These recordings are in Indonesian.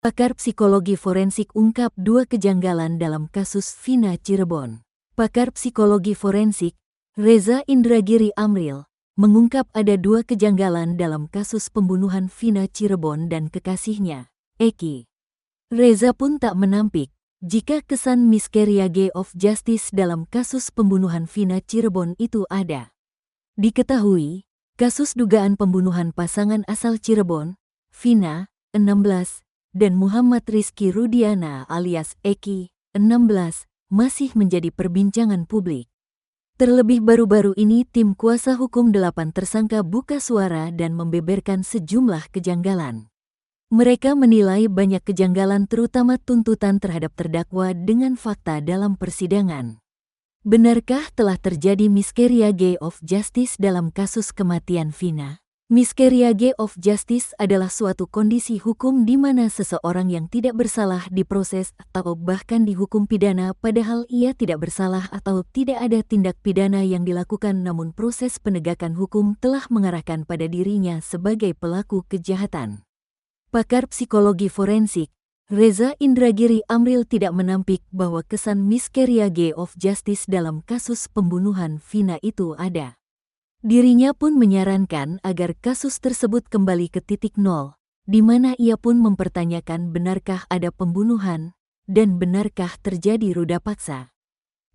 Pakar psikologi forensik ungkap 2 kejanggalan dalam kasus Vina Cirebon. Pakar psikologi forensik, Reza Indragiri Amril, mengungkap ada 2 kejanggalan dalam kasus pembunuhan Vina Cirebon dan kekasihnya, Eki. Reza pun tak menampik jika kesan miscarriage of justice dalam kasus pembunuhan Vina Cirebon itu ada. Diketahui, kasus dugaan pembunuhan pasangan asal Cirebon, Vina, 16, dan Muhammad Rizky Rudiana alias Eki, 16, masih menjadi perbincangan publik. Terlebih baru-baru ini tim kuasa hukum 8 tersangka buka suara dan membeberkan sejumlah kejanggalan. Mereka menilai banyak kejanggalan terutama tuntutan terhadap terdakwa dengan fakta dalam persidangan. Benarkah telah terjadi miscarriage of justice dalam kasus kematian Vina? Miscarriage of justice adalah suatu kondisi hukum di mana seseorang yang tidak bersalah diproses atau bahkan dihukum pidana padahal ia tidak bersalah atau tidak ada tindak pidana yang dilakukan namun proses penegakan hukum telah mengarahkan pada dirinya sebagai pelaku kejahatan. Pakar psikologi forensik, Reza Indragiri Amril tidak menampik bahwa kesan miscarriage of justice dalam kasus pembunuhan Vina itu ada. Dirinya pun menyarankan agar kasus tersebut kembali ke titik nol, di mana ia pun mempertanyakan benarkah ada pembunuhan, dan benarkah terjadi ruda paksa.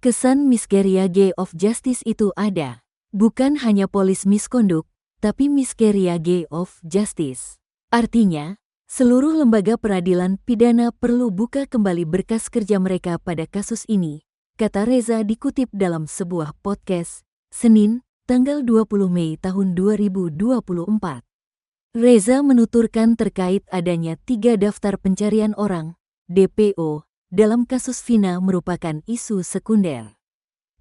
Kesan miscarriage of justice itu ada, bukan hanya police misconduct, tapi miscarriage of justice. Artinya, seluruh lembaga peradilan pidana perlu buka kembali berkas kerja mereka pada kasus ini, kata Reza dikutip dalam sebuah podcast, Senin, tanggal 20 Mei tahun 2024. Reza menuturkan terkait adanya 3 daftar pencarian orang, DPO, dalam kasus Vina merupakan isu sekunder.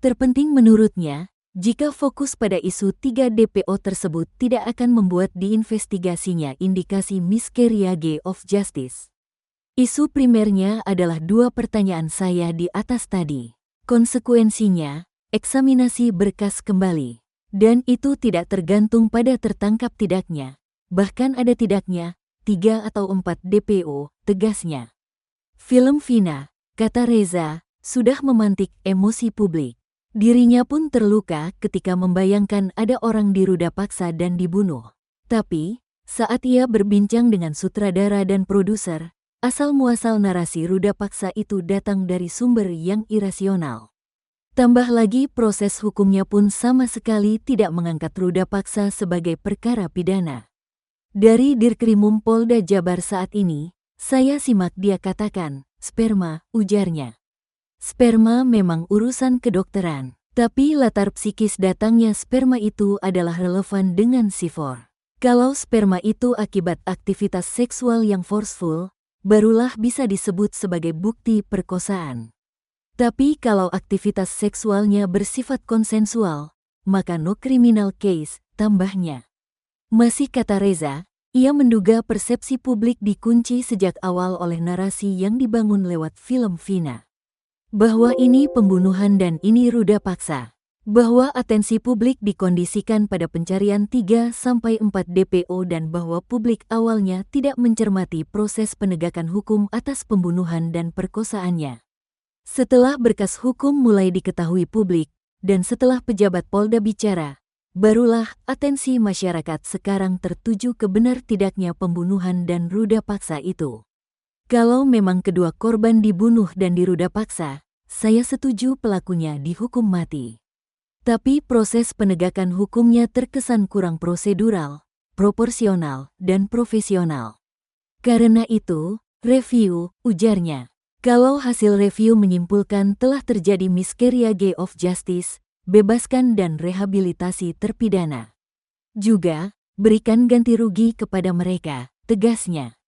Terpenting menurutnya, jika fokus pada isu 3 DPO tersebut tidak akan membuat diinvestigasinya indikasi miscarriage of justice. Isu primernya adalah 2 pertanyaan saya di atas tadi. Konsekuensinya, eksaminasi berkas kembali. Dan itu tidak tergantung pada tertangkap tidaknya. Bahkan ada tidaknya 3 atau 4 DPO, tegasnya. Film Vina, kata Reza, sudah memantik emosi publik. Dirinya pun terluka ketika membayangkan ada orang diruda paksa dan dibunuh. Tapi, saat ia berbincang dengan sutradara dan produser, asal-muasal narasi ruda paksa itu datang dari sumber yang irasional. Tambah lagi proses hukumnya pun sama sekali tidak mengangkat ruda paksa sebagai perkara pidana. Dari Dirkrimum Polda Jabar saat ini, saya simak dia katakan, sperma, ujarnya. Sperma memang urusan kedokteran, tapi latar psikis datangnya sperma itu adalah relevan dengan C4. Kalau sperma itu akibat aktivitas seksual yang forceful, barulah bisa disebut sebagai bukti perkosaan. Tapi kalau aktivitas seksualnya bersifat konsensual, maka no criminal case, tambahnya. Masih kata Reza, ia menduga persepsi publik dikunci sejak awal oleh narasi yang dibangun lewat film Vina. Bahwa ini pembunuhan dan ini ruda paksa. Bahwa atensi publik dikondisikan pada pencarian 3-4 DPO dan bahwa publik awalnya tidak mencermati proses penegakan hukum atas pembunuhan dan perkosaannya. Setelah berkas hukum mulai diketahui publik, dan setelah pejabat Polda bicara, barulah atensi masyarakat sekarang tertuju ke benar tidaknya pembunuhan dan ruda paksa itu. Kalau memang kedua korban dibunuh dan diruda paksa, saya setuju pelakunya dihukum mati. Tapi proses penegakan hukumnya terkesan kurang prosedural, proporsional, dan profesional. Karena itu, review, ujarnya. Kalau hasil review menyimpulkan telah terjadi miscarriage of justice, bebaskan dan rehabilitasi terpidana. Juga, berikan ganti rugi kepada mereka, tegasnya.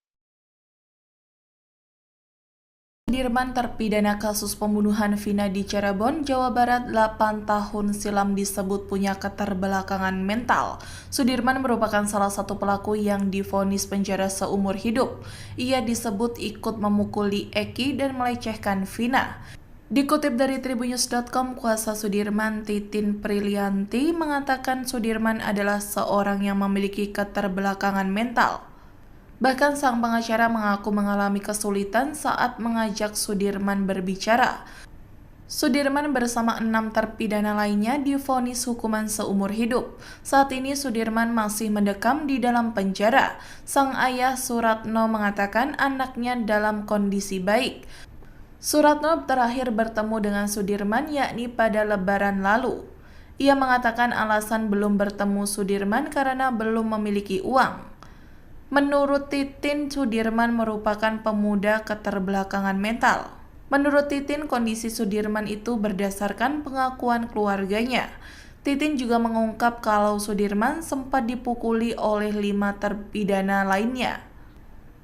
Sudirman terpidana kasus pembunuhan Vina di Cirebon, Jawa Barat 8 tahun silam disebut punya keterbelakangan mental. Sudirman merupakan salah satu pelaku yang divonis penjara seumur hidup. Ia disebut ikut memukuli Eki dan melecehkan Vina. Dikutip dari tribunnews.com, kuasa Sudirman Titin Prilianti mengatakan Sudirman adalah seorang yang memiliki keterbelakangan mental. Bahkan sang pengacara mengaku mengalami kesulitan saat mengajak Sudirman berbicara. Sudirman bersama 6 terpidana lainnya divonis hukuman seumur hidup. Saat ini Sudirman masih mendekam di dalam penjara. Sang ayah Suratno mengatakan anaknya dalam kondisi baik. Suratno terakhir bertemu dengan Sudirman yakni pada Lebaran lalu. Ia mengatakan alasan belum bertemu Sudirman karena belum memiliki uang. Menurut Titin, Sudirman merupakan pemuda keterbelakangan mental. Menurut Titin, kondisi Sudirman itu berdasarkan pengakuan keluarganya. Titin juga mengungkap kalau Sudirman sempat dipukuli oleh 5 terpidana lainnya.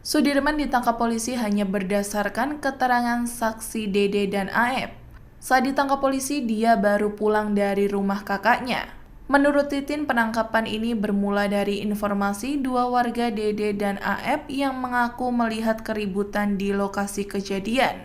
Sudirman ditangkap polisi hanya berdasarkan keterangan saksi Dede dan Aep. Saat ditangkap polisi, dia baru pulang dari rumah kakaknya. Menurut Titin, penangkapan ini bermula dari informasi 2 warga Dede dan Aep yang mengaku melihat keributan di lokasi kejadian.